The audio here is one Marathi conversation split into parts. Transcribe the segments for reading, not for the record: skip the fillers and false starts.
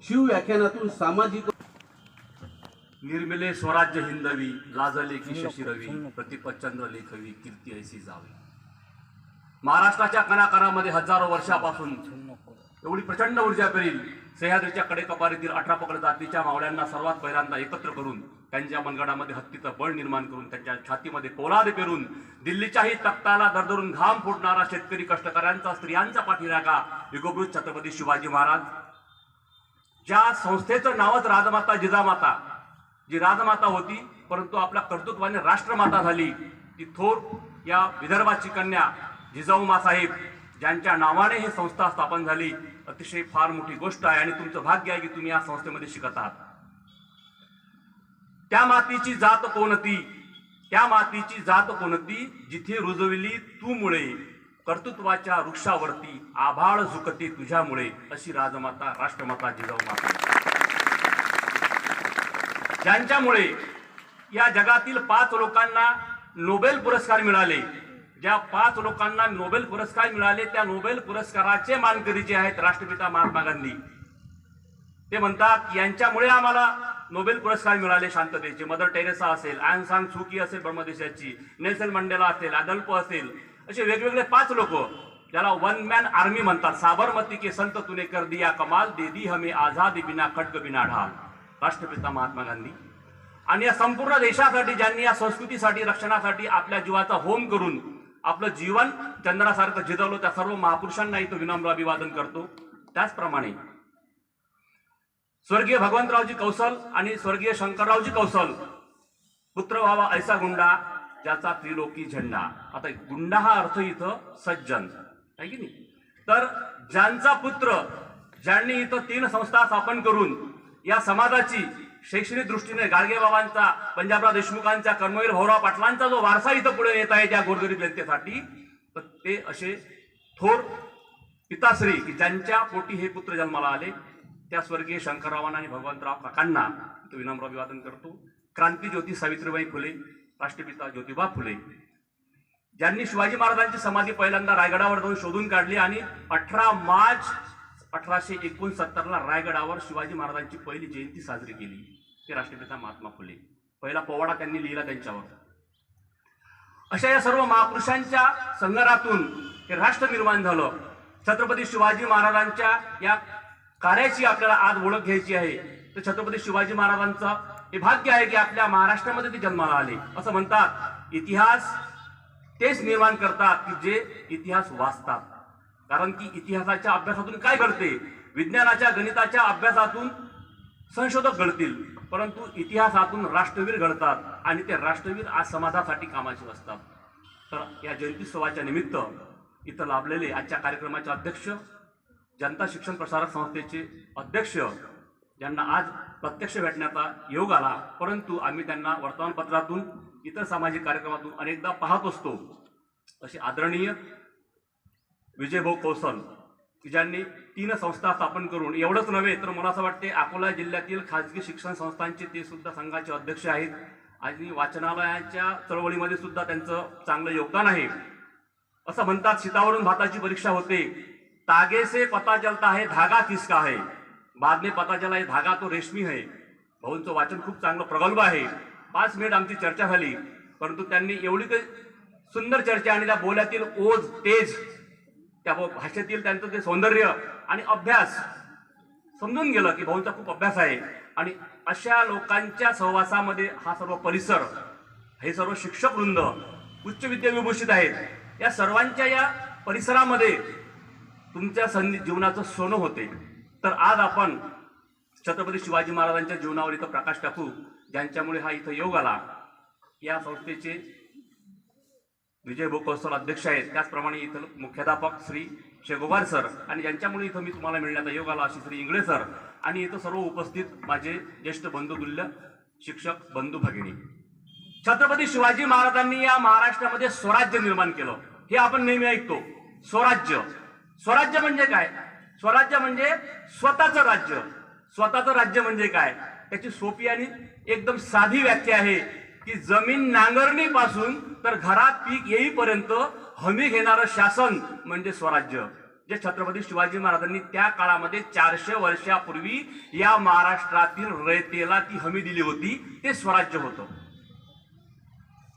शिवव्याख्यानातून सामाजिक निर्मिले स्वराज्य हिंदवी लाजले की शशिरवी प्रतिपचंद्र लेखवी कीर्ती ऐसी जावी। महाराष्ट्राच्या कणाकणामध्ये हजारो वर्षापासून एवढी प्रचंड ऊर्जा पेरील सह्याद्रीच्या कडेकपारीतील 18 पकड जातीच्या मावळ्यांना सर्वात पहिल्यांदा एकत्र करून त्यांच्या मनगडामध्ये हत्तीचं बळ निर्माण करून त्यांच्या छातीमध्ये पोलाद पेरून दिल्लीच्याही तख्ताला दरदरून घाम फुटणारा शेतकरी कष्टकऱ्यांचा स्त्रियांचा पाठीराखा युगपुरुष छत्रपती शिवाजी महाराज, ज्या संस्थेचं नावच राजमाता जिजामाता, जी राजमाता होती परंतु आपल्या कर्तृत्वाने राष्ट्रमाता झाली, ती थोर या विदर्भाची कन्या जिजाऊ मासाहेब ज्यांच्या नावाने ही संस्था स्थापन झाली, अतिशय फार मोठी गोष्ट आहे आणि तुमचं भाग्य आहे की तुम्ही या संस्थेमध्ये शिकत आहात। त्या मातीची जात कोणती, त्या मातीची जात कोणती जिथे रुजविली तू मुळे, कर्तृत्वाच्या वृक्षावरती आभाळ झुकते तुझ्यामुळे, अशी राजमाता राष्ट्रमाता जिजाऊ माता, ज्यांच्यामुळे या जगातील 5 लोकांना नोबेल पुरस्कार मिळाले। ज्या 5 लोकांना नोबेल पुरस्कार मिळाले त्या नोबेल पुरस्काराचे मानकरी जे आहेत राष्ट्रपिता महात्मा गांधी, ते म्हणतात यांच्यामुळे आम्हाला नोबेल पुरस्कार मिळाले शांततेचे। मदर टेरेसा असेल, आंग सान सू की असेल ब्रह्मदेशाची, नेल्सन मंडेला असेल, अदल्प असेल, असे वेगवेगळे 5 लोक ज्याला वन मॅन आर्मी म्हणतात। साबरमती के संत तूने कर दिया कमाल, दे दी हमें आजादी बिना खड्ग बिना ढाल, राष्ट्रपिता महात्मा गांधी। आणि या संपूर्ण देशासाठी ज्यांनी या संस्कृतीसाठी रक्षणासाठी आपल्या जीवाचा होम करून आपलं जीवन चंद्रासारखं जिजवलं, त्या सर्व महापुरुषांना इथं विनम्र अभिवादन करतो। त्याचप्रमाणे स्वर्गीय भगवंतरावजी कौशल आणि स्वर्गीय शंकररावजी कौशल, पुत्र व्हावा ऐसा गुंडा ज्याचा त्रिलोकी झेंडा। आता गुंडा हा अर्थ इथं सज्जन आहे की नाही, तर ज्यांचा पुत्र, ज्यांनी इथं 3 संस्था स्थापन करून या समाजाची शैक्षणिक दृष्टीने गाडगेबाबांचा, पंजाबराव देशमुखांचा, कर्मवीर भाऊराव पाटलांचा जो वारसा इथं पुढे येत आहे त्या गोरगरीब जनतेसाठी, तर ते असे थोर पिताश्री की ज्यांच्या पोटी हे पुत्र जन्माला आले, त्या स्वर्गीय शंकररावांना आणि भगवंतराव काकांना विनम्र अभिवादन करतो। क्रांतीज्योती सावित्रीबाई फुले, राष्ट्रपिता ज्योतिबा फुले, ज्यांनी शिवाजी महाराजांची समाधी पहिल्यांदा रायगडावर जाऊन शोधून काढली आणि 18 मार्च 1869 रायगडावर शिवाजी महाराजांची पहिली जयंती साजरी केली, ते राष्ट्रपिता महात्मा फुले। पहिला पोवाडा त्यांनी लिहिला त्यांच्यावर। अशा या सर्व महापुरुषांच्या संघातून हे राष्ट्र निर्माण झालं। छत्रपती शिवाजी महाराजांच्या या कार्याची आपल्याला आज ओळख घ्यायची आहे, तर छत्रपती शिवाजी महाराजांचं हे भाग्य आहे की आपल्या महाराष्ट्रामध्ये ते जन्माला आले। असं म्हणतात इतिहास तेच निर्माण करतात की जे इतिहास वाचतात, कारण की इतिहासाच्या अभ्यासातून काय घडते, विज्ञानाच्या गणिताच्या अभ्यासातून संशोधक घडतील, परंतु इतिहासातून राष्ट्रवीर घडतात आणि ते राष्ट्रवीर आज समाजासाठी कामाचे असतात। तर या जयंत्योत्सवाच्या निमित्त इथं लाभलेले आजच्या कार्यक्रमाचे अध्यक्ष, जनता शिक्षण प्रसारक संस्थेचे अध्यक्ष, ज्यांना आज प्रत्यक्ष भेटण्याचा योग आला, परंतु आम्ही त्यांना वर्तमानपत्रातून इतर सामाजिक कार्यक्रमातून अनेकदा पाहत असतो, असे आदरणीय विजयभाऊ कौशल की ज्यांनी 3 संस्था स्थापन करून, एवढंच नव्हे तर मला असं वाटते अकोला जिल्ह्यातील खाजगी शिक्षण संस्थांचे ते सुद्धा संघाचे अध्यक्ष आहेत आणि वाचनालयाच्या चळवळीमध्ये सुद्धा त्यांचं चांगलं योगदान आहे। असं म्हणतात शीतावरून भाताची परीक्षा होते, तागे से पता चलता है धागा किसका है, बाद में पता चला है धागा तो रेशमी है। भाऊंचं वाचन खूप चांगलं प्रगल्भ आहे। 5 मिनिट आमची चर्चा झाली, परंतु त्यांनी एवढी काही सुंदर चर्चा आणि त्या बोल्यातील ओज तेज, त्या भाषेतील त्यांचं ते सौंदर्य आणि अभ्यास समजून गेलं की भाऊंचा खूप अभ्यास आहे। आणि अशा लोकांच्या सहवासामध्ये हा सर्व परिसर, हे सर्व शिक्षक वृंद उच्च विद्याविभूषित आहेत, या सर्वांच्या या परिसरामध्ये तुमच्या जीवनाचं सोनं होते। तर आज आपण छत्रपती शिवाजी महाराजांच्या जीवनावर इथं प्रकाश टाकू, ज्यांच्यामुळे हा इथं योग आला। या संस्थेचे विजयभाऊ कौशल अध्यक्ष आहेत, त्याचप्रमाणे इथं मुख्याध्यापक श्री शेगोबार सर, आणि ज्यांच्यामुळे इथं मी तुम्हाला मिळण्याचा योग आला अशी श्री इंगळे सर, आणि इथं सर्व उपस्थित माझे ज्येष्ठ बंधुतुल्य शिक्षक बंधू भगिनी। छत्रपती शिवाजी महाराजांनी या महाराष्ट्रामध्ये स्वराज्य निर्माण केलं, हे आपण नेहमी ऐकतो। स्वराज्य, स्वराज्य म्हणजे काय? स्वराज्य म्हणजे स्वतःचं राज्य। स्वतःचं राज्य म्हणजे काय? त्याची सोपी आणि एकदम साधी व्याख्या आहे की जमीन नांगरणीपासून तर घरात पीक येईपर्यंत हमी घेणारं शासन म्हणजे स्वराज्य। जे छत्रपती शिवाजी महाराजांनी त्या काळामध्ये 400 वर्षापूर्वी या महाराष्ट्रातील रयतेला ती हमी दिली होती, ते स्वराज्य होतं.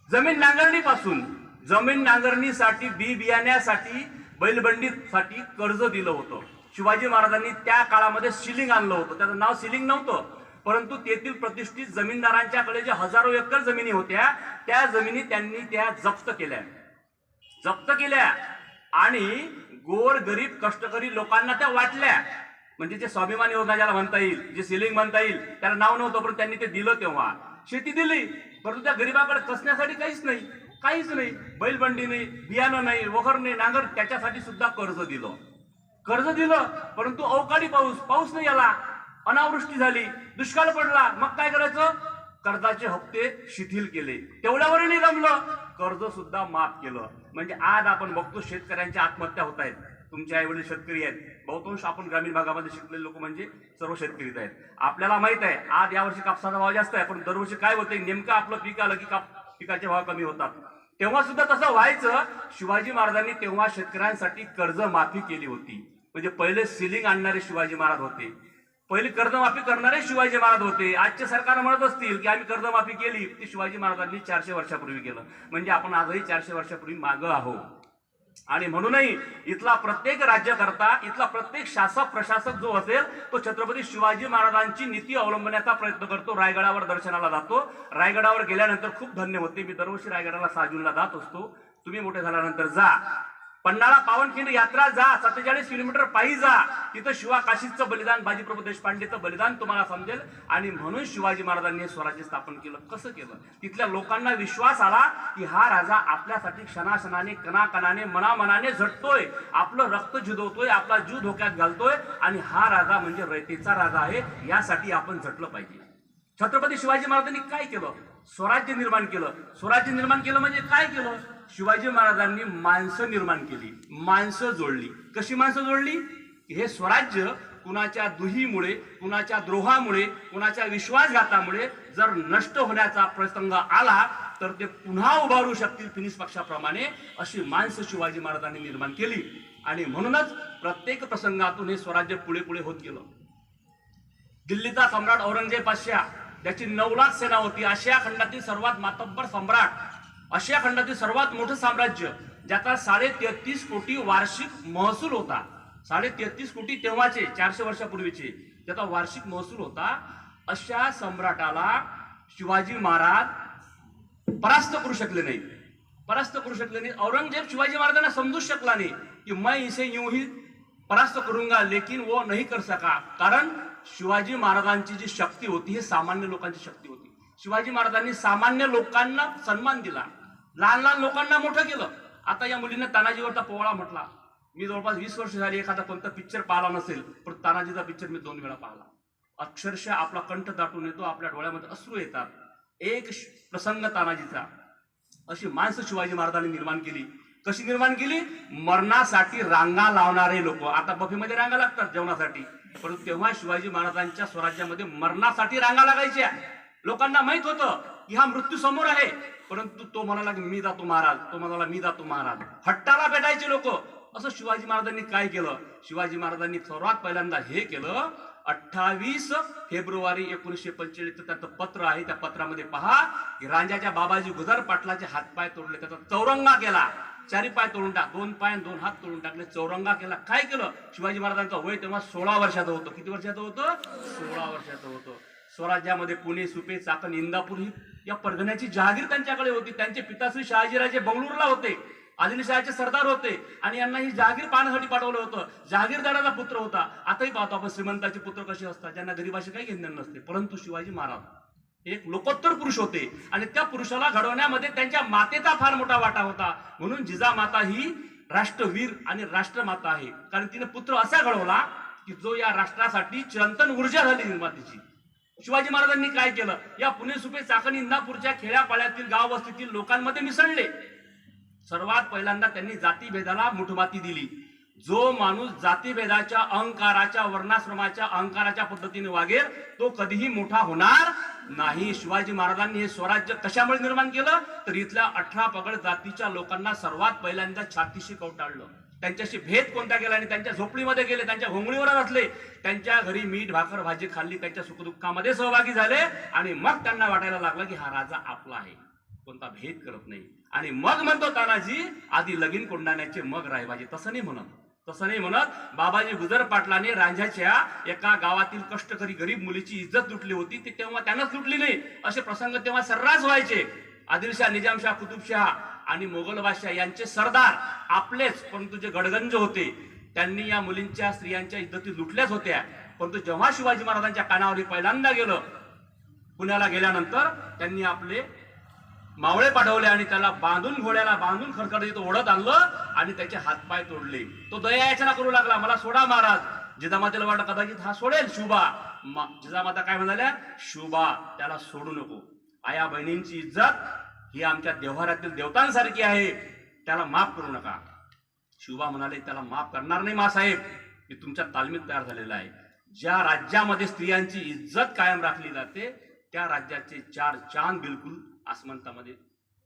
जमीन नांगरणीपासून, जमीन नांगरणीसाठी, बी बियाण्यासाठी, बैलबंडीसाठी कर्ज दिलं होतं. शिवाजी महाराजांनी त्या काळामध्ये सिलिंग आणलं होतं. त्याचं नाव सिलिंग नव्हतं, परंतु तेथील प्रतिष्ठित जमीनदारांच्याकडे जे हजारो एकर जमिनी होत्या, त्या जमिनी त्यांनी त्या जप्त केल्या आणि गोर गरीब कष्टकरी लोकांना त्या वाटल्या. म्हणजे जे स्वाभिमान योजना ज्याला म्हणता येईल, जे सिलिंग म्हणता येईल, त्याला नाव नव्हतं, पण त्यांनी ते दिलं. तेव्हा शेती दिली, परंतु त्या गरीबाकडे कसण्यासाठी काहीच नाही. बैलबंडी नाही, बियाणं नाही, वखर नाही, नांगर, त्याच्यासाठी सुद्धा कर्ज दिलं. परंतु अवकाळी पाऊस नाही आला, अनावृष्टी झाली, दुष्काळ पडला. मग काय करायचं? कर्जाचे हप्ते शिथिल केले. तेवढ्यावरही नाही जमलं, कर्ज सुद्धा माफ केलं. म्हणजे आज आपण बघतो शेतकऱ्यांच्या आत्महत्या होत आहेत. तुमचे आई वडील शेतकरी आहेत, बहुतांश आपण ग्रामीण भागामध्ये शिकलेले लोक म्हणजे सर्व शेतकरीच आहेत. आपल्याला माहित आहे आज यावर्षी कापसाचा भाव जास्त आहे, पण दरवर्षी काय होते, नेमकं आपलं पीक आलं की पिकाचे भाव कमी होतात. तेव्हा सुद्धा तसं व्हायचं. शिवाजी महाराजांनी तेव्हा शेतकऱ्यांसाठी कर्ज माफी केली होती. म्हणजे पहिले सिलिंग आणणारे शिवाजी महाराज होते, पहिले कर्जमाफी करणारे शिवाजी महाराज होते. आजचे सरकार म्हणत असतील की आम्ही कर्जमाफी केली, ती शिवाजी महाराजांनी 400 वर्षापूर्वी केलं. म्हणजे आपण आजही 400 वर्षापूर्वी मागं आहोत. आणि म्हणूनही इथला प्रत्येक राज्यकर्ता, इथला प्रत्येक शासक प्रशासक जो असेल, तो छत्रपती शिवाजी महाराजांची नीती अवलंबण्याचा प्रयत्न करतो. रायगडावर दर्शनाला जातो. रायगडावर गेल्यानंतर खूप धन्य होते. मी दरवर्षी रायगडाला 6 जूनला जात असतो. तुम्ही मोठे झाल्यानंतर जा. पन्हाळा पावनखिंड यात्रा जा, 47 किलोमीटर पायी जा. तिथं शिवा काशीचं बलिदान, बाजीप्रभू देशपांडेचं बलिदान तुम्हाला समजेल. आणि म्हणून शिवाजी महाराजांनी स्वराज्य स्थापन केलं. कसं केलं? तिथल्या लोकांना विश्वास आला की हा राजा आपल्यासाठी क्षणाक्षणाने, कणाकणाने, मनामनाने झटतोय, आपलं रक्त झिजवतोय, आपला जीव धोक्यात घालतोय, आणि हा राजा म्हणजे रयतेचा राजा आहे. यासाठी आपण झटलं पाहिजे. छत्रपती शिवाजी महाराजांनी काय केलं? स्वराज्य निर्माण केलं म्हणजे काय केलं? शिवाजी महाराजांनी माणसं निर्माण केली, माणसं जोडली. कशी माणसं जोडली? हे स्वराज्य कुणाच्या दुहीमुळे, कुणाच्या द्रोहामुळे, कुणाच्या विश्वासघातामुळे जर नष्ट होण्याचा प्रसंग आला तर ते पुन्हा उभारू शकतील फिनिक्स पक्षाप्रमाणे, अशी माणसं शिवाजी महाराजांनी निर्माण केली. आणि म्हणूनच प्रत्येक प्रसंगातून हे स्वराज्य पुढे पुढे होत गेलं. दिल्लीचा सम्राट औरंगजेब बादशाह, त्याची 9 लाख सेना होती. आशिया खंडातील सर्वात मातब्बर सम्राट, आशिया खंडातील सर्वात मोठं साम्राज्य, ज्याचा 33.5 कोटी वार्षिक महसूल होता. 33.5 कोटी तेव्हाचे, 400 वर्षापूर्वीचे, त्याचा वार्षिक महसूल होता. अशा सम्राटाला शिवाजी महाराज परास्त करू शकले नाही. औरंगजेब शिवाजी महाराजांना समजूच शकला नाही की मैं इसे यूं ही परास्त करूंगा, लेकिन वो नहीं कर सका. कारण शिवाजी महाराजांची जी शक्ती होती, ही सामान्य लोकांची शक्ती होती. शिवाजी महाराजांनी सामान्य लोकांना सन्मान दिला, लहान लोकांना मोठं केलं. आता या मुलीने तानाजीवरचा पोवाडा म्हटला. मी जवळपास 20 वर्ष झाली एखादा कोणता पिक्चर पाहिला नसेल, पण तानाजीचा पिक्चर मी 2 वेळा पाहिला. अक्षरशः आपला कंठ दाटून येतो, आपल्या डोळ्यामध्ये अश्रू येतात. एक प्रसंग तानाजीचा. अशी माणसं शिवाजी महाराजांनी निर्माण केली. कशी निर्माण केली? मरणासाठी रांगा लावणारे लोक. आता बफेमध्ये रांगा लागतात जेवणासाठी, परंतु तेव्हा शिवाजी महाराजांच्या स्वराज्यामध्ये मरणासाठी रांगा लागायच्या. लोकांना माहित होतं की हा मृत्यू समोर आहे, परंतु तो म्हणाला की मी जातो महाराज, तो म्हणाला मी जातो महाराज. हट्टाला भेटायचे लोक. असं शिवाजी महाराजांनी काय केलं? शिवाजी महाराजांनी सर्वात पहिल्यांदा हे केलं. 28 फेब्रुवारी 1945 त्याचं पत्र आहे. त्या पत्रामध्ये पहा की रांजाच्या बाबाजी गुजर पाटलाचे हातपाय तोडले, त्याचा चौरंगा केला. 4 पाय तोडून 2 पाय 2 हात तोडून टाकले, चौरंगा केला. काय केलं? शिवाजी महाराजांचं वय तेव्हा 16 वर्षाचं होतं. किती वर्षाचं होतं? 16 वर्षाचं होतं. स्वराज्यामध्ये पुणे, सुपे, चाकण, इंदापूर ही या परगण्याची जहागीर त्यांच्याकडे होती. त्यांचे पिताश्री शहाजीराजे बंगळूरला होते, आदिलशहाचे सरदार होते, आणि यांना ही जहागीर पाहण्यासाठी पाठवलं होतं. जहागीरदाराचा पुत्र होता. आताही पाहतो आपण श्रीमंताचे पुत्र कसे असतात, ज्यांना गरीबाशी काही घेणं नसते. परंतु शिवाजी महाराज एक लोकोत्तर पुरुष होते, आणि त्या पुरुषाला घडवण्यामध्ये त्यांच्या मातेचा फार मोठा वाटा होता. म्हणून जिजामाता ही राष्ट्रवीर आणि राष्ट्रमाता आहे. कारण तिने पुत्र असा घडवला की जो या राष्ट्रासाठी चिरंतन ऊर्जा झाली निर्मातीची. शिवाजी महाराजांनी काय केलं? या पुणे, सुपे, चाकण, इंदापूरच्या खेड्यापाड्यातील गाव वस्तीतील लोकांमध्ये मिसळले. सर्वात पहिल्यांदा त्यांनी जातीभेदाला मुठमाती दिली. जो माणूस जातीभेदाच्या, अहंकाराच्या, वर्णाश्रमाच्या अहंकाराच्या पद्धतीने वागेल तो कधीही मोठा होणार नाही. शिवाजी महाराजांनी हे स्वराज्य कशामुळे निर्माण केलं? तर इथल्या 18 पगड जातीच्या लोकांना सर्वात पहिल्यांदा छातीशी कवटाळलं. त्यांच्याशी भेद कोणता केला आणि त्यांच्या झोपडीमध्ये गेले, त्यांच्या घोंगडीवर असले, त्यांच्या घरी मीठ भाकर भाजी खाल्ली, त्यांच्या सुखदुःखामध्ये सहभागी झाले आणि मग त्यांना वाटायला लागलं की हा राजा आपला आहे, कोणता भेद करत नाही. आणि मग म्हणतो तानाजी, आधी लगीन कोंडाण्याचे मग रायबाजी. तसं नाही म्हणत बाबाजी गुजर पाटलाने रांझ्याच्या एका गावातील कष्टकरी गरीब मुलीची इज्जत लुटली होती, ती तेव्हा त्यानंच लुटली नाही. असे प्रसंग तेव्हा सर्रास व्हायचे. आदिलशाह, निजामशाह, कुतुबशाह आणि मोगल बादशाह यांचे सरदार आपलेच, परंतु जे गडगंज होते त्यांनी या मुलींच्या स्त्रियांच्या इज्जती लुटल्याच होत्या. परंतु जेव्हा शिवाजी महाराजांच्या कानावर पहिल्यांदा गेलं, पुण्याला गेल्यानंतर त्यांनी आपले मावळे पाठवले आणि त्याला घोड्याला बांधून खडखड ओढत आणलं आणि त्याचे हातपाय तोडले. तो दया याचना करू लागला, मला सोडा महाराज. जिजामातेला वाटलं कदाचित हा सोडेल शुभा. जिजामाता काय म्हणाल्या, शुभा त्याला सोडू नको. आया बहिणींची इज्जत ही आमच्या देव्हाऱ्यातील देवतांसारखी आहे, त्याला माफ करू नका. शिवबा म्हणाले, त्याला माफ करणार नाही मासाहेब, मी तुमच्या तालमीत तयार झालेला आहे. ज्या राज्यामध्ये स्त्रियांची इज्जत कायम राखली जाते त्या राज्याचे 4 चांद बिलकुल आसमंतामध्ये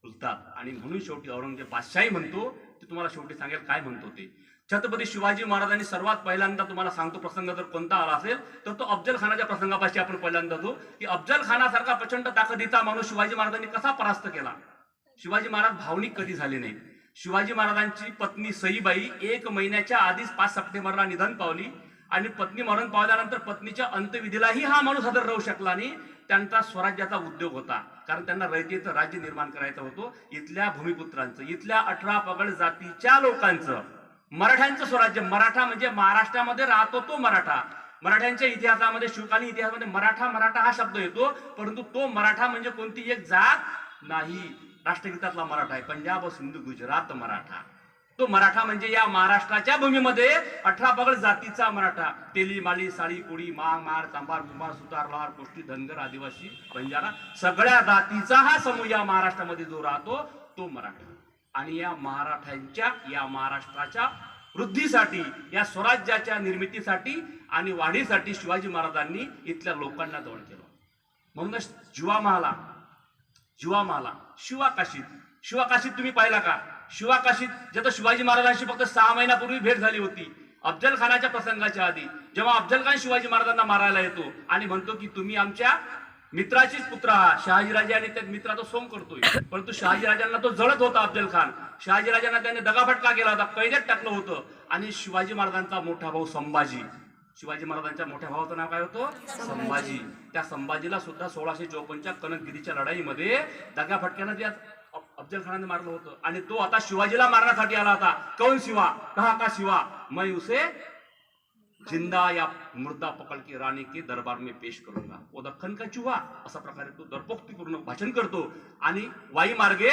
खुलतात. आणि म्हणून शेवटी औरंगजेब बादशाही म्हणतो, ते तुम्हाला शेवटी सांगेल काय म्हणतो ते. छत्रपती शिवाजी महाराजांनी सर्वात पहिल्यांदा तुम्हाला सांगतो प्रसंग जर कोणता आला असेल तर तो अफजल खानाच्या प्रसंगापाशी आपण पहिल्यांदा जो की अफजल खानासारखा प्रचंड ताकदीचा माणूस शिवाजी महाराजांनी कसा परास्त केला. शिवाजी महाराज भावनिक कधी झाले नाहीत. शिवाजी महाराजांची पत्नी सईबाई 1 महिन्याच्या आधीच 5 सप्टेंबरला निधन पावली आणि पत्नी मरण पावल्यानंतर पत्नीच्या अंत्यविधीलाही हा माणूस हजर राहू शकला नाही. त्यांचा स्वराज्याचा उद्योग होता, कारण त्यांना रयतेचं राज्य निर्माण करायचं होतं. इथल्या भूमिपुत्रांचं, इथल्या 18 पगड जातीच्या लोकांचं, मराठ्यांचं स्वराज्य. मराठा म्हणजे महाराष्ट्रामध्ये राहतो तो मराठा. मराठ्यांच्या इतिहासामध्ये, शिवकालीन इतिहासामध्ये मराठा हा शब्द येतो, परंतु तो मराठा म्हणजे कोणती एक जात नाही. राष्ट्रगीतातला मराठा आहे, पंजाब, सिंधू, गुजरात मराठा. तो मराठा म्हणजे या महाराष्ट्राच्या भूमीमध्ये 18 पगड जातीचा मराठा. तेली, माली, साळी, कोळी, मांग, मार, चांभार, कुंभार, सुतार, लोहार, कोष्टी, धनगर, आदिवासी, बंजारा, सगळ्या जातीचा हा समूह या महाराष्ट्रामध्ये जो राहतो तो मराठा. आणि या महाराष्ट्राच्या वृद्धीसाठी, या स्वराज्याच्या निर्मितीसाठी आणि वाढीसाठी शिवाजी महाराजांनी इथल्या लोकांना जवळ केलं. म्हणूनच जीवा शिवाकाशीत तुम्ही पाहिला का? शिवाकाशीत जेव्हा शिवाजी महाराजांशी फक्त 6 महिन्यापूर्वी भेट झाली होती, अफजल खानाच्या प्रसंगाच्या आधी, जेव्हा अफजल खान शिवाजी महाराजांना मारायला येतो आणि म्हणतो की तुम्ही आमच्या मित्राचीच पुत्र आहात. शहाजीराजे आणि त्या मित्राचा सोंग करतोय, परंतु शहाजीराजांना तो जळत होता अफजल खान. शहाजीराजांना त्याने दगाफटका केला होता, कैदेत टाकलं होतं. आणि शिवाजी महाराजांचा मोठा भाऊ संभाजी, शिवाजी महाराजांच्या मोठ्या भावाचं नाव काय होतं? संभाजी. त्या संभाजीला सुद्धा 1654च्या कनकगिरीच्या लढाईमध्ये दगाफटक्यानं त्या अफजल खानाने मारलं होतं. आणि तो आता शिवाजीला मारण्यासाठी आला होता. कौन शिवा, कहा का शिवा, मैं उसे जिंदा या मुर्दा पकड के राणी के दरबार में पेश करूंगा. वो दख्खन का चुहा, अशा प्रकारे तो दरपोक्तीपूर्ण भाषण करतो आणि वाई मार्गे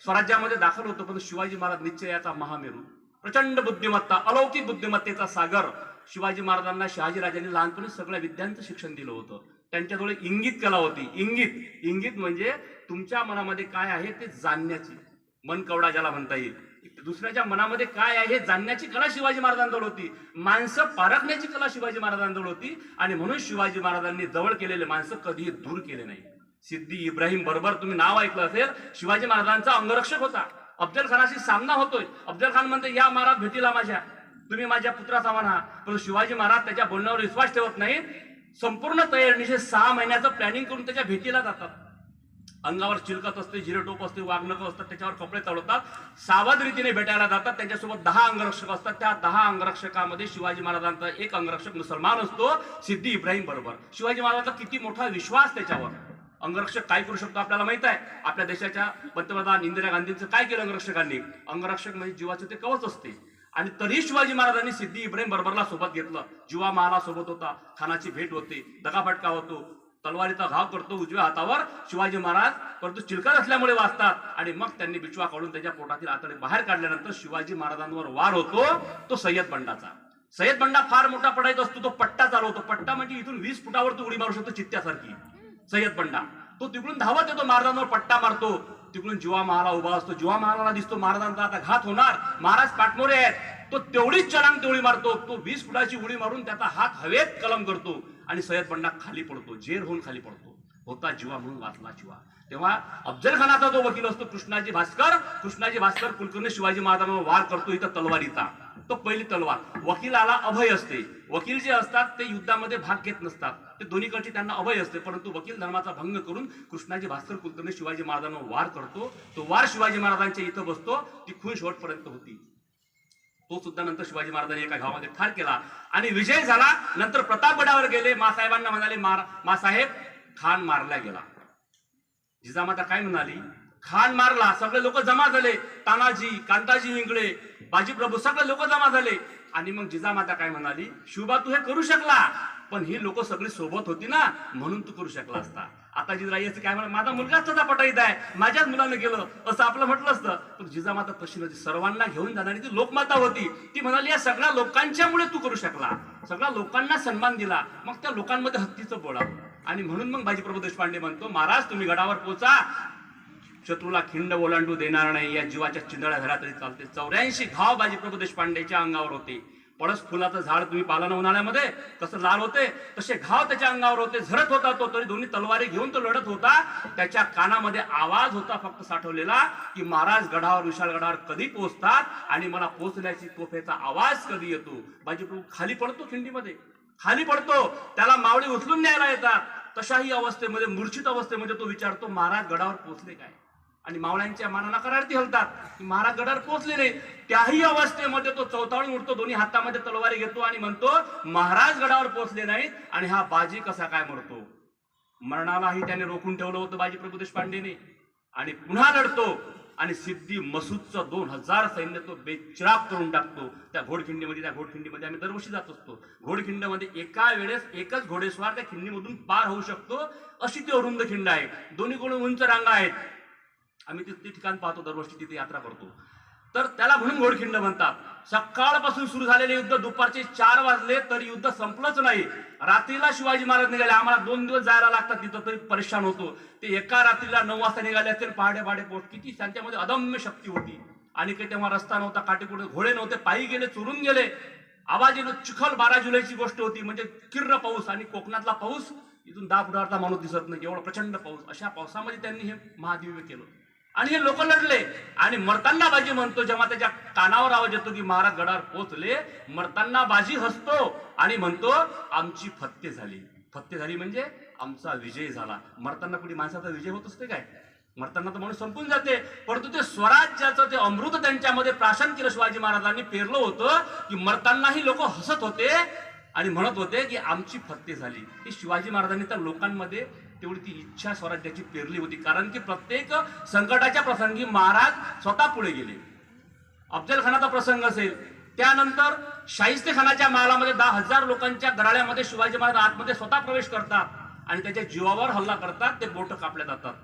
स्वराज्यामध्ये दाखल होतो. पण शिवाजी महाराज निश्चयाचा महामेरू, प्रचंड बुद्धिमत्ता, अलौकिक बुद्धिमत्तेचा सागर. शिवाजी महाराजांना शहाजीराजांनी लहानपणी सगळ्या विद्यांचं शिक्षण दिलं होतं. त्यांच्याजवळ इंगित कला होती. इंगित म्हणजे तुमच्या मनामध्ये काय आहे ते जाणण्याची, मनकवडा ज्याला म्हणता येईल. दुसऱ्याच्या मनामध्ये काय आहे हे जाणण्याची कला शिवाजी महाराजांजवळ होती. माणसं पारखण्याची कला शिवाजी महाराजांजवळ होती. आणि म्हणून शिवाजी महाराजांनी जवळ केलेले माणसं कधीही दूर केले नाही. सिद्दी इब्राहिम बरोबर तुम्ही नाव ऐकलं असेल, शिवाजी महाराजांचा अंगरक्षक होता. अफजल खानाशी सामना होतोय. अफजल खान म्हणते या महाराज भेटीला माझ्या, तुम्ही माझ्या पुत्राचा म्हणा. पण शिवाजी महाराज त्याच्या बोलण्यावर विश्वास ठेवत नाहीत. संपूर्ण तयारीनिशी 6 महिन्याचं प्लॅनिंग करून त्याच्या भेटीला जातात. अंगावर चिलकत असते, जिरेटोप असते, वाघनकं असतात, त्याच्यावर कपडे चढवतात, सावध रीतीने भेटायला जातात. त्यांच्यासोबत 10 अंगरक्षक असतात. त्या 10 अंगरक्षकामध्ये शिवाजी महाराजांचा एक अंगरक्षक मुसलमान असतो, सिद्दी इब्राहिम बरोबर. शिवाजी महाराजांचा किती मोठा विश्वास त्याच्यावर. अंगरक्षक काय करू शकतो आपल्याला माहित आहे. आपल्या देशाच्या पंतप्रधान इंदिरा गांधींचं काय केलं अंगरक्षकांनी? अंगरक्षक म्हणजे जीवाचे ते कवच असते. आणि तरी शिवाजी महाराजांनी सिद्दी इब्राहिम बरोबरला सोबत घेतलं. जीवा महाला सोबत होता. खानाची भेट होते, दगाफटका होतो, तलवारीचा घाव करतो उजव्या हातावर. शिवाजी महाराज परंतु चिलकत असल्यामुळे वाचतात. आणि मग त्यांनी बिचवा काढून त्याच्या पोटातील आतडे बाहेर काढल्यानंतर शिवाजी महाराजांवर वार होतो तो सय्यद बंडाचा. सय्यद बंडा फार मोठा पडायचा असतो, तो पट्टा चालवतो. पट्टा म्हणजे इथून 20 फुटावर तो उडी मारू शकतो चित्त्यासारखी. सय्यद बंडा तो तिकडून धावत येतो, महाराजांवर पट्टा मारतो. तिकडून जीवा महाला उभा असतो. जीवा महाराला दिसतो महाराजांचा आता घात होणार, महाराज पाठमोरे आहेत. तो तेवढीच चढांग तेवढी मारतो. तो 20 फुटाची उडी मारून त्याचा हात हवेत कलम करतो आणि सय्यद बंडा खाली पडतो, जेर होऊन खाली पडतो. होता जीवा म्हणून वाचला जीवा. तेव्हा अफजल खानाचा जो वकील असतो कृष्णाजी भास्कर कुलकर्णी शिवाजी महाराजांवर वार करतो इथं तलवारीचा. तो पहिली तलवार. वकिलाला अभय असते. वकील जे असतात ते युद्धामध्ये भाग घेत नसतात, ते दोन्हीकडची त्यांना अभय असते. परंतु वकील धर्माचा भंग करून कृष्णाजी भास्कर कुलकर्णी शिवाजी महाराजांवर वार करतो. तो वार शिवाजी महाराजांच्या इथं बसतो. ती खून शेवटपर्यंत होती. तो सुद्धा नंतर शिवाजी महाराजांनी एका गावामध्ये ठार केला आणि विजय झाला. नंतर प्रतापगडावर गेले. मासाहेबांना म्हणाले, मासाहेब खान मारला गेला. जिजामाता काय म्हणाली, खान मारला. सगळे लोक जमा झाले. तानाजी, कांताजी इंगळे, बाजीप्रभू सगळे लोक जमा झाले. आणि मग जिजामाता काय म्हणाली, शिवबा तू हे करू शकला, पण ही लोक सगळी सोबत होती ना, म्हणून तू करू शकला असता. आता जिजाईचं काय म्हणा, माझा मुलगाच तसा पटाईत आहे, माझ्याच मुलानं केलं असं आपलं म्हटलं असतं. पण जिजामाता तशी नव्हती. सर्वांना घेऊन जाणारी ती लोकमाता होती. ती म्हणाली, या सगळ्या लोकांच्यामुळे तू करू शकला, सगळ्या लोकांना सन्मान दिला. मग त्या लोकांमध्ये हत्तीचं बोळावं. आणि म्हणून मग बाजीप्रभू देशपांडे म्हणतो, महाराज तुम्ही गडावर पोचा, शत्रूला खिंड ओलांडू देणार नाही. या जीवाच्या चिंदळ्या झाल्या तरी चालते. 84 घाव बाजीप्रभू देशपांडेच्या अंगावर होते. पळस फुलाचं झाड तुम्ही पाहिलं ना उन्हाळ्यामध्ये कसं लाल होते, तसे घाव त्याच्या अंगावर होते. झरत होता तो, तरी दोन्ही तलवारी घेऊन तो लढत होता. त्याच्या कानामध्ये आवाज होता फक्त साठवलेला की महाराज गडावर, विशाल गडावर कधी पोहोचतात आणि मला पोहोचण्याची तोफेचा आवाज कधी येतो. बाजीप्रभू खाली पडतो, खिंडीमध्ये खाली पडतो. त्याला मावळी उचलून न्यायला येतात. तशाही अवस्थेमध्ये, मूर्छित अवस्थेमध्ये तो विचारतो, महाराज गडावर पोहोचले काय? आणि मावळ्यांच्या मानाला करारती हलतात की महाराज गडावर पोहोचले नाही. त्याही अवस्थेमध्ये तो चवताळून उठतो, दोन्ही हातामध्ये तलवारी घेतो आणि म्हणतो, महाराज गडावर पोहोचले नाहीत आणि हा बाजी कसा काय मरतो? मरणालाही त्याने रोखून ठेवलं होतं बाजीप्रभू देशपांडेने. आणि पुन्हा लढतो आणि सिद्धी मसूदचं 2000 सैन्य तो बेचिराग करून टाकतो त्या घोडखिंडीमध्ये. त्या घोडखिंडीमध्ये आम्ही दरवर्षी जात असतो. घोडखिंडमध्ये एका वेळेस एकच घोडेस्वार त्या खिंडीमधून पार होऊ शकतो, अशी ती अरुंद खिंड आहे. दोन्हीकडून उंच रांगा आहेत. आम्ही ते ठिकाण पाहतो, दरवर्षी तिथे यात्रा करतो. तर त्याला म्हणून घोडखिंड म्हणतात. सकाळपासून सुरू झालेले युद्ध दुपारचे 4 वाजले तरी युद्ध संपलंच नाही. रात्रीला शिवाजी महाराज निघाले. आम्हाला 2 दिवस जायला लागतात तिथं, तरी परेशान होतो. ते एका रात्रीला 9 वाजता निघाले असतील, पहाटे पोहोच. किती त्यांच्यामध्ये अदम्य शक्ती होती. आणि काही तेव्हा रस्ता नव्हता, काटेकोटे घोडे नव्हते, पायी गेले, चोरून गेले. आवाजीनं चिखल. 12 जुलैची गोष्ट होती, म्हणजे किर्र पाऊस. आणि कोकणातला पाऊस इथून 10 फुटावरचा माणूस दिसत नाही, एवढा प्रचंड पाऊस. अशा पावसामध्ये त्यांनी हे महादिव्य केलं आणि हे लोक लढले. आणि मरताना बाजी म्हणतो, जेव्हा त्याच्या कानावर आवाज येतो की महाराज गडावर पोहोचले, मरताना बाजी हसतो आणि म्हणतो, आमची फत्ते झाली. फत्ते झाली म्हणजे आमचा विजय झाला. मरताना कुठे माणसाचा विजय होत असते काय? मरताना तर माणूस संपून जाते. परंतु ते स्वराज्याचं ते अमृत त्यांच्यामध्ये प्राशन केलं शिवाजी महाराजांनी, पेरलं होतं की मरतानाही लोक हसत होते आणि म्हणत होते की आमची फत्ते झाली. ही शिवाजी महाराजांनी त्या लोकांमध्ये तेवढी ती इच्छा स्वराज्याची पेरली होती. कारण की प्रत्येक संकटाच्या प्रसंगी महाराज स्वतः पुढे गेले. अफजल खानाचा प्रसंग असेल, त्यानंतर शाहिस्ते खानाच्या महालामध्ये 10,000 लोकांच्या गराळ्यामध्ये शिवाजी महाराज आतमध्ये स्वतः प्रवेश करतात आणि त्याच्या जीवावर हल्ला करतात. ते बोट कापल्या जातात.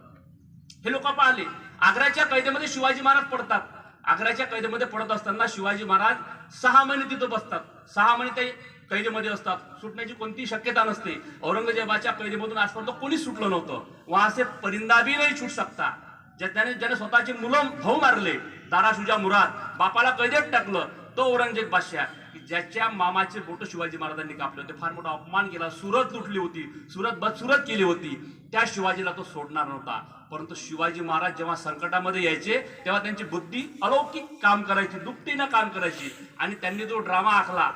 हे लोक पाहिले. आग्र्याच्या कैदेमध्ये शिवाजी महाराज पडतात. आग्र्याच्या कैदेमध्ये पडत असताना शिवाजी महाराज 6 महिने तिथं बसतात. 6 महिने ते कैदेमध्ये असतात. सुटण्याची कोणतीही शक्यता नसते. औरंगजेबाच्या कैदेमधून आजपर्यंत कोणीच सुटलं नव्हतं. वहां से परिंदा भी नाही छूट सकता. ज्याने स्वतःचे मुलं भाऊ मारले, दारा शुजा मुराद, बापाला कैदेत टाकलं, तो औरंगजेब बादशाह की ज्याच्या मामाचे बोट शिवाजी महाराजांनी कापले होते. फार मोठा अपमान केला. सुरत लुटली होती, सुरत केली होती. त्या शिवाजीला तो सोडणार नव्हता. परंतु शिवाजी महाराज जेव्हा संकटामध्ये यायचे तेव्हा त्यांची बुद्धी अलौकिक काम करायची, दुपटीनं काम करायची. आणि त्यांनी जो ड्रामा आखला,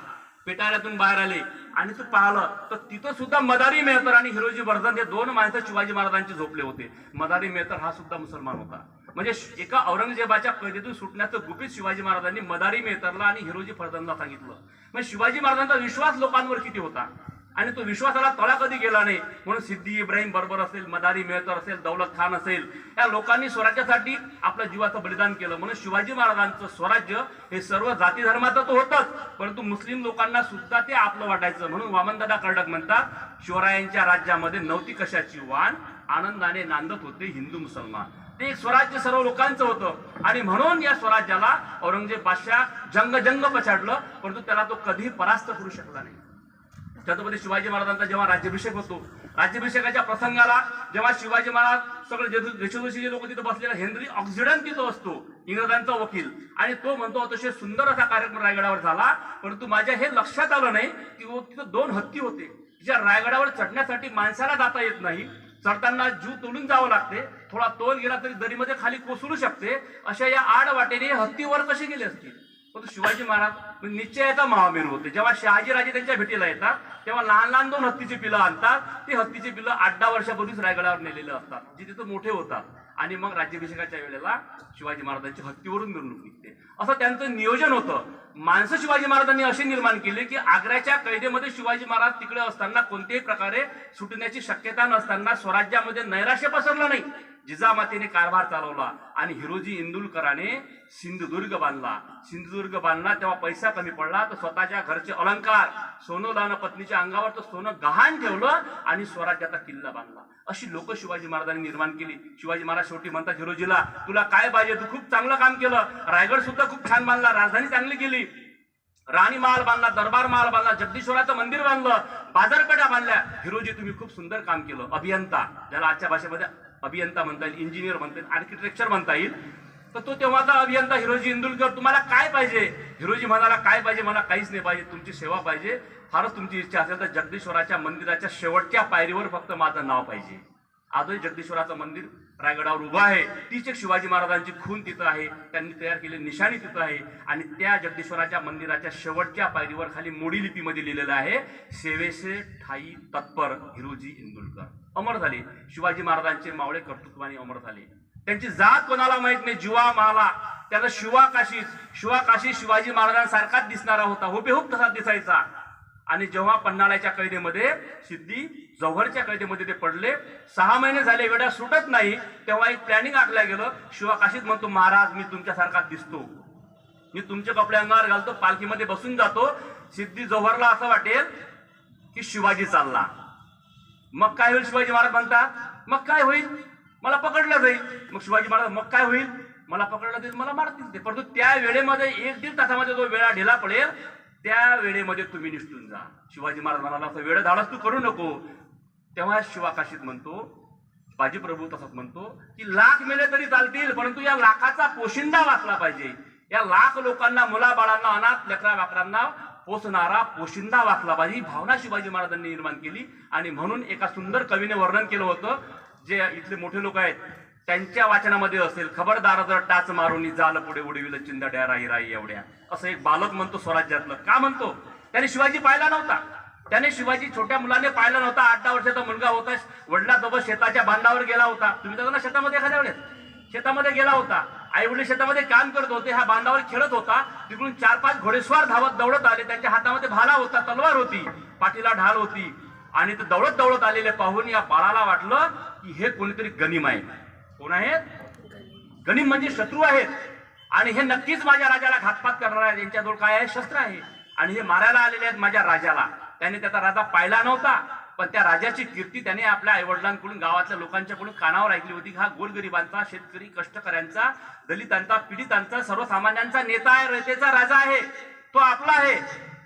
पेटाऱ्यातून बाहेर आले आणि तू पाहिलं तर तिथं सुद्धा मदारी मेहतर आणि हिरोजी वर्धन हे 2 माणसं शिवाजी महाराजांचे झोपले होते. मदारी मेहतर हा सुद्धा मुसलमान होता. म्हणजे एका औरंगजेबाच्या कैदेतून सुटण्याचं गुपित शिवाजी महाराजांनी मदारी मेहतरला आणि हिरोजी वर्धनला सांगितलं. म्हणजे शिवाजी महाराजांचा विश्वास लोकांवर किती होता आणि तो विश्वासाला तळा कधी गेला नाही. म्हणून सिद्दी इब्राहिम बरोबर असेल, मदारी मेहतर असेल, दौलत खान असेल, या लोकांनी स्वराज्यासाठी आपल्या जीवाचं बलिदान केलं. म्हणून शिवाजी महाराजांचं स्वराज्य हे सर्व जाती धर्माचं तर होतंच, परंतु मुस्लिम लोकांना सुद्धा ते आपलं वाटायचं. म्हणून वामनदादा कर्डक म्हणतात, शिवरायांच्या राज्यामध्ये नव्हती कशाची वाण, आनंदाने नांदत होते हिंदू मुसलमान. ते एक स्वराज्य सर्व लोकांचं होतं. आणि म्हणून या स्वराज्याला औरंगजेब बादशाह जंग पछाडलं, परंतु त्याला तो कधीही परास्त करू शकला नाही. छत्रपती शिवाजी महाराजांचा जेव्हा राज्याभिषेक होतो, राज्याभिषेकाच्या प्रसंगाला जेव्हा शिवाजी महाराज सगळे देशोदेशी जे लोक तिथे बसलेले, हेनरी ऑक्सिडन तिथं असतो, इंग्रजांचा वकील, आणि तो म्हणतो अतिशय सुंदर असा कार्यक्रम रायगडावर झाला. परंतु माझ्या हे लक्षात आलं नाही की तिथं 2 हत्ती होते. ज्या रायगडावर चढण्यासाठी माणसाला जाता येत नाही, चढताना जीव तोलून जावं लागते, थोडा तोल गेला तरी दरीमध्ये खाली कोसळू शकते. अशा या आड वाटेने हत्तीवर कसे गेले असतील? परंतु शिवाजी महाराज निश्चयाचा महामेरू होते. जेव्हा शहाजीराजे त्यांच्या भेटीला येतात तेव्हा लहान लहान 2 हत्तीची पिलं आणतात. ती हत्तीची पिलं 8-10 वर्षापूर्वीच रायगडावर नेलेले असतात, जे तिथं मोठे होतात. आणि मग राज्याभिषेकाच्या वेळेला शिवाजी महाराजांची हत्तीवरून मिरवणूक निघते. असं त्यांचं नियोजन होतं. माणसं शिवाजी महाराजांनी अशी निर्माण केली की आग्र्याच्या कैदेमध्ये शिवाजी महाराज तिकडे असताना कोणत्याही प्रकारे सुटण्याची शक्यता नसताना स्वराज्यामध्ये नैराश्य पसरलं नाही. जिजामातेने कारभार चालवला आणि हिरोजी इंदुलकराने सिंधुदुर्ग बांधला. तेव्हा पैसा कमी पडला तर स्वतःच्या घरचे अलंकार सोनं लावणं, पत्नीच्या अंगावर तर सोनं गहाण ठेवलं आणि स्वराज्याचा किल्ला बांधला. अशी लोक शिवाजी महाराजांनी निर्माण केली. शिवाजी महाराज शेवटी म्हणतात हिरोजीला, तुला काय पाहिजे, तू खूप चांगलं काम केलं, रायगड सुद्धा खूप छान बांधला, राजधानी चांगली केली, राणी महाल बांधला, दरबार महाल बांधला, जगदीश्वराचं मंदिर बांधलं, बाजारपेठा बांधल्या. हिरोजी तुम्ही खूप सुंदर काम केलं. अभियंता, ज्याला आजच्या भाषेमध्ये अभियंता म्हणता येईल, इंजिनियर म्हणता येईल, आर्किटेक्चर म्हणता येईल, तर तो तेव्हाचा अभियंता हिरोजी इंदुलकर, तुम्हाला काय पाहिजे? हिरोजी म्हणाला, काय पाहिजे, मला काहीच नाही पाहिजे, तुमची सेवा पाहिजे. फारच तुमची इच्छा असेल तर जगदीश्वराच्या मंदिराच्या शेवटच्या पायरीवर फक्त माझं नाव पाहिजे. आजही जगदीश्वराचं मंदिर रायगडावर उभं आहे. तीच एक शिवाजी महाराजांची खून तिथं आहे, त्यांनी तयार केलेली निशाणी तिथं आहे. आणि त्या जगदीश्वराच्या मंदिराच्या शेवटच्या पायरीवर खाली मोडी लिपीमध्ये लिहिलेलं आहे, सेवेसे ठाई तत्पर हिरोजी इंदुलकर. अमर झाले शिवाजी महाराजांचे मावळे, कर्तृत्वाने अमर झाले. त्यांची जात कोणाला माहित नाही. जुवा माला, त्याला शिवाकाशी शिवाजी महाराजांसारखाच दिसणारा होता, हुबेहूब तसा दिसायचा. आणि जेव्हा पन्हाळ्याच्या कैदेमध्ये, सिद्धी जव्हरच्या कैदेमध्ये ते पडले, 6 महिने झाले, वेळा सुटत नाही, तेव्हा एक प्लॅनिंग आखल्या गेलं. शिवाकाशीत म्हणतो, महाराज मी तुमच्यासारखाच दिसतो, मी तुमचे कपडे अंगावर घालतो, पालखीमध्ये बसून जातो. सिद्धी जव्हरला असं वाटेल की शिवाजी चालला. मग काय होईल? शिवाजी महाराज म्हणतात, मग काय होईल? मला पकडलं जाईल. मग शिवाजी महाराज, मग काय होईल? मला पकडलं जाईल, मला मारतील ते. परंतु त्या वेळेमध्ये 1-1.5 तासामध्ये जो वेळा ढिला पडेल, त्या वेळेमध्ये तुम्ही निसटून जा. शिवाजी महाराज म्हणाला, असं वेळ धाडस तू करू नको. तेव्हा शिवाकाशीत म्हणतो, बाजीप्रभू तसंच म्हणतो की 1,00,000 मेले तरी चालतील, परंतु या 1,00,000चा पोशिंदा वाचला पाहिजे. या 1,00,000 लोकांना, मुलाबाळांना, अनाथ लेकरा वाकरांना पोसणारा पोशिंदा वाचला पाहिजे. ही भावना शिवाजी महाराजांनी निर्माण केली. आणि म्हणून एका सुंदर कवीने वर्णन केलं होतं, जे इथले मोठे लोक आहेत त्यांच्या वाचनामध्ये असेल, खबरदार जर टाच मारून जाल पुढे उडविलं चिंदड्या राई राई एवढ्या. असं एक बालक म्हणतो स्वराज्यातलं. का म्हणतो? त्याने शिवाजी पाहिला नव्हता. त्याने शिवाजी छोट्या मुलाने पाहिला नव्हता. 8-10 वर्षाचा मुलगा होता, वडिलांसोबत शेताच्या बांधावर गेला होता. तुम्ही जाता ना शेतामध्ये, एखाद्या वेळेस शेतामध्ये गेला होता, आई वडील शेतामध्ये काम करत होते, हा बांधावर खेळत होता. तिकडून 4-5 घोडेस्वार धावत दौडत आले. त्यांच्या हातामध्ये भाला होता, तलवार होती, पाठीला ढाल होती. आणि ते दौडत दौडत आलेले पाहून या बाळाला वाटलं की हे कोणीतरी गनिम आहे. कोण आहेत? गनिम म्हणजे शत्रू आहेत. आणि हे नक्कीच माझ्या राजाला घातपात करणार आहेत. यांच्याजवळ काय आहे? शस्त्र आहे. आणि हे मारायला आलेले आहेत माझ्या राजाला. त्याने त्याचा राजा पाहिला नव्हता, पण त्या राजाची कीर्ती त्याने आपल्या आईवडिलांकडून, गावातल्या लोकांच्याकडून कानावर ऐकली होती. हा गोरगरिबांचा, शेतकरी, कष्टकऱ्यांचा, दलितांचा, पीडितांचा, सर्वसामान्यांचा नेता आहे, रयतेचा राजा आहे, तो आपला आहे,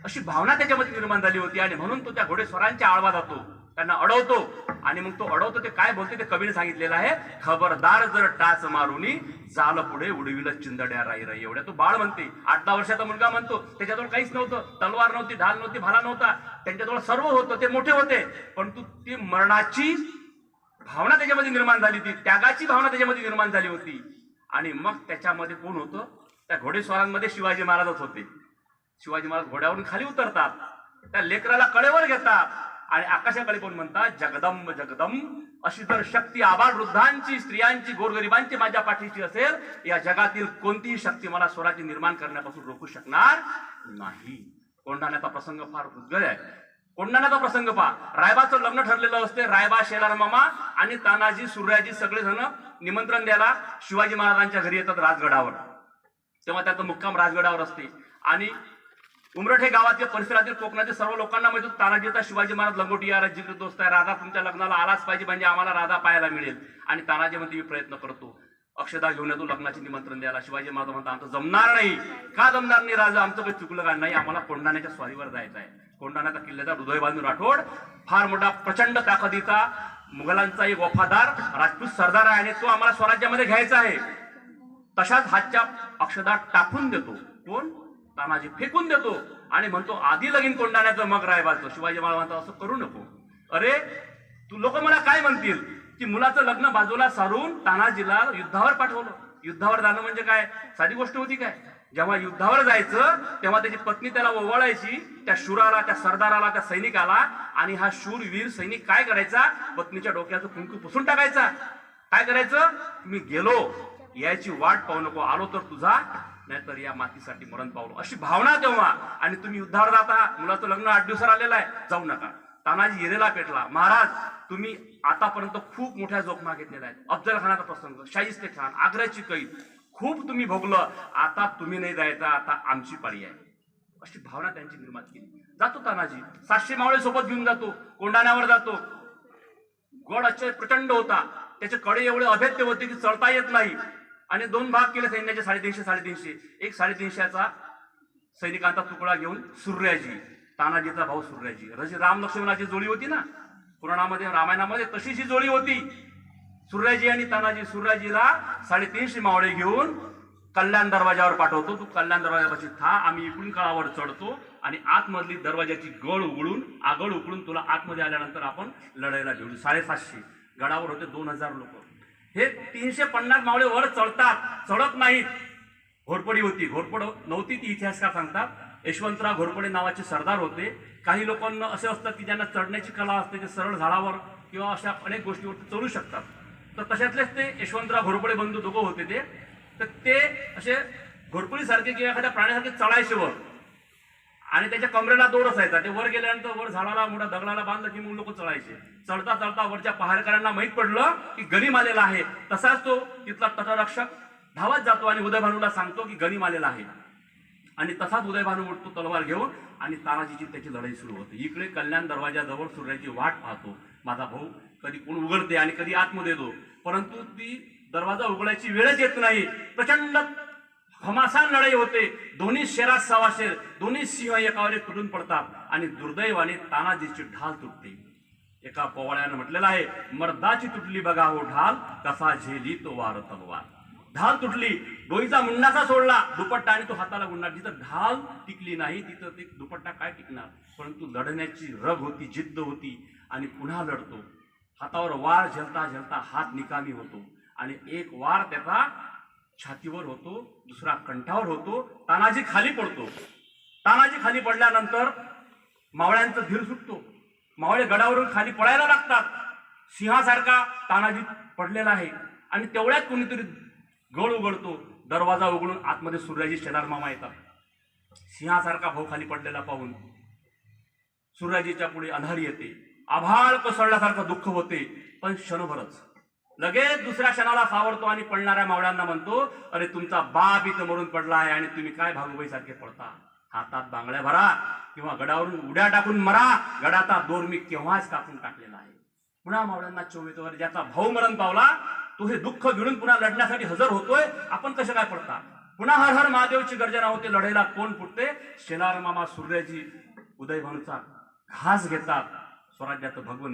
अशी भावना त्याच्यामध्ये निर्माण झाली होती. आणि म्हणून तो त्या घोडेस्वारांच्या आळवा जातो, त्यांना अडवतो. आणि मग तो अडवतो ते काय बोलते ते कवीने सांगितलेलं आहे, खबरदार जर टाच मारुनी जाल पुढे उडविलं चिंदड्या राई राई एवढ्या. तो बाळ म्हणते, 8-10 वर्षाचा मुलगा म्हणतो, त्याच्याजवळ काहीच नव्हतं, तलवार नव्हती, ढाल नव्हती, भाला नव्हता, त्यांच्याजवळ सर्व होतं, ते मोठे होते, परंतु ती मरणाची भावना त्याच्यामध्ये निर्माण झाली होती, त्यागाची भावना त्याच्यामध्ये निर्माण झाली होती. आणि मग त्याच्यामध्ये कोण होतं? त्या घोडेस्वारांमध्ये शिवाजी महाराजच होते. शिवाजी महाराज घोड्यावरून खाली उतरतात, त्या लेकराला कडेवर घेतात आणि आकाशाकडे कोण म्हणतात, जगदंब जगदंब, अशी जर शक्ती आबाळ वृद्धांची, स्त्रियांची, गोरगरिबांची माझ्या पाठीशी असेल, या जगातील कोणतीही शक्ती मला स्वराज्य निर्माण करण्यापासून रोखू शकणार नाही. कोंढाण्याचा प्रसंग फार उद्गळ आहे. कोंढाण्याचा प्रसंग पहा. रायबाचं लग्न ठरलेलं असते. रायबा, शेलार मामा आणि तानाजी, सूर्याजी सगळेजण निमंत्रण द्यायला शिवाजी महाराजांच्या घरी येतात राजगडावर. तेव्हा त्याचा मुक्काम राजगडावर असते. आणि उमरठे गावातील, परिसरातील, कोकणातील सर्व लोकांना माहिती तानाजीचा शिवाजी महाराज लंगोटी या जिगरी दोस्त आहे, राधा तुमच्या लग्नाला आलाच पाहिजे, म्हणजे आम्हाला राधा पाहायला मिळेल. आणि तानाजी म्हणते, मी प्रयत्न करतो, अक्षदा घेऊन येतो लग्नाचे निमंत्रण द्यायला. शिवाजी महाराज म्हणतात, आमचं जमणार नाही. का जमणार नाही राजा? आमचं काही चुकलं का नाही, आम्हाला कोंढाण्याच्या स्वारीवर जायचं आहे. कोंढाण्याचा किल्ल्याचा हृदय बांधून राठोड फार मोठा प्रचंड ताकदीचा मुघलांचा एक वफादार राजपूत सरदार आहे आणि तो आम्हाला स्वराज्यामध्ये घ्यायचा आहे. तशाच हातच्या अक्षदा टाकून देतो. कोण? तानाजी फेकून देतो आणि म्हणतो, आधी लगीन कोंढाण्याचं मग रायबाचं. शिवाजी महाराज म्हणतात, असं करू नको. अरे तू, लोक मला काय म्हणतील की मुलाचं लग्न बाजूला सारून तानाजीला युद्धावर पाठवलं. युद्धावर जाणं म्हणजे काय साधी गोष्ट होती काय? जेव्हा युद्धावर जायचं तेव्हा त्याची पत्नी त्याला ओवाळायची, त्या शूराला, त्या सरदाराला, त्या सैनिकाला. आणि हा शूरवीर सैनिक काय करायचा, पत्नीच्या डोक्याचं कुंकू पुसून टाकायचा. काय करायचं, मी गेलो, यायची वाट पाहू नको, आलो तर तुझा, नाहीतर या मातीसाठी मरण पावलो, अशी भावना तेव्हा. आणि तुम्ही युद्धावर जाता, मुलाचं लग्न 8 दिवसावर आलेलं आहे, जाऊ नका. तानाजी हिरेला पेटला, महाराज तुम्ही आतापर्यंत खूप मोठ्या जोखमा घेतलेल्या आहेत. अफजल खानाचा प्रसंग, शाहिस्ते खान, आग्र्याची कैद, खूप तुम्ही भोगलं, आता तुम्ही नाही जायचा, आता आमची पाळी आहे, अशी भावना त्यांची निर्माण केली. जातो तानाजी, 700 मावळे सोबत घेऊन जातो, कोंढाण्यावर जातो. गड असे प्रचंड होता, त्याचे कडे एवढे अभेद्य होते की चढता येत नाही. आणि 2 भाग केले सैन्याचे, 350. एक 350चा सैनिकांचा तुकडा घेऊन सूर्याजी, तानाजीचा भाऊ सूर्याजी, राम लक्ष्मणाची जोडी होती ना पुराणामध्ये, रामायणामध्ये तशीच ही जोडी होती, सूर्याजी आणि तानाजी. सूर्याजीला 350 मावळे घेऊन कल्याण दरवाजावर पाठवतो. तू कल्याण दरवाजापाशी था, आम्ही इकडून काळावर चढतो आणि आतमधली दरवाजाची आगळ उघडून तुला आतमध्ये आल्यानंतर आपण लढायला घेऊ. 750 गडावर होते 2000 लोक. हे 350 मावळे वर चढत नाहीत. घोरपडी होती, घोरपड नव्हती ती इतिहासकार सांगतात. यशवंतराव घोरपडे नावाचे सरदार होते. काही लोकांना असे असतात की ज्यांना चढण्याची कला असते, ते सरळ झाडावर किंवा अशा अनेक गोष्टीवर चढू शकतात. तर तशातलेच ते यशवंतराव घोरपडे बंधू दोघं होते ते. तर ते असे घोरपडीसारखे किंवा एखाद्या प्राण्यासारखे चढायचे वर, आणि त्याच्या कमरेला दोर असायचा. ते वर गेल्यानंतर वर झाडाला मोठ्या दगडाला बांधलं की मग लोक चढायचे. चढता चढता वरच्या पहारेकरांना माहीत पडलं की गनिम आलेला आहे. तसाच तो तिथला तटरक्षक धावत जातो आणि उदयभानूला सांगतो की गनिम आलेला आहे. आणि तसाच उदयभानू उठतो तलवार घेऊन आणि तानाजीची त्याची लढाई सुरू होते. इकडे कल्याण दरवाजाजवळ सूर्याची वाट पाहतो, माझा भाऊ कधी कोण उघडते आणि कधी आतमध्ये येतो. परंतु ती दरवाजा उघडायची वेळच येत नाही. प्रचंड घमासान लढाई होते. दोन्ही शेरात सवाशेर, दोन्ही सिंह एकावर तुटून पडतात आणि दुर्दैवाने तानाजीची ढाल तुटते. एका पोवाड्यानं म्हटलेलं आहे, मर्दाची तुटली बघा हो ढाल, कसा झेली तो वार तलवार. ढाल तुटली, डोईचा मुंडासा सोडला, दुपट्टा आणि तो हाताला गुंडा. जिथं ढाल टिकली नाही तिथं ते दुपट्टा काय टिकणार. परंतु लढण्याची रग होती, जिद्द होती आणि पुन्हा लढतो. हातावर वार झेलता झेलता हात निकामी होतो आणि एक वार त्याचा छातीवर होतो, दुसरा कंठावर होतो. तानाजी खाली पडतो. तानाजी खाली पडल्यानंतर मावळ्यांचा धीर सुटतो. मावळे गडावरून खाली पडायला लागतात. सिंहासारखा तानाजी पडलेला आहे आणि तेवढ्यात कोणीतरी गड उघडतो. दरवाजा उघडून आतमध्ये सूर्याजी शेलार मामा येतात. सिंहासारखा भाऊ खाली पडलेला पाहून सूर्याजीच्या पुढे अंधारी येते. आभाळ कोसळल्यासारखं दुःख होते, पण क्षणभरच. लगेच दुसऱ्या क्षणाला सावरतो आणि पडणाऱ्या मावळ्यांना म्हणतो, अरे तुमचा बाप इथं मरून पडला आहे आणि तुम्ही काय भागुबाई सारखे पडता. हातात बांगड्या भरा किंवा गडावरून उड्या टाकून मरा. गडाचा दोर मी केव्हाच कापून टाकलेला आहे. पुन्हा मावळ्यांना चोव येतो, अरे ज्याचा भाऊ मरण पावला तो हे दुःख गिळून पुन्हा लढण्यासाठी हजर होतोय, आपण कसं काय पडता. पुन्हा हर हर महादेवची गर्जना होते. लढाईला कोण फुटते. शेलार मामा सूर्याजी उदयभानूचा घास घेतात. स्वराज्याचं भगवं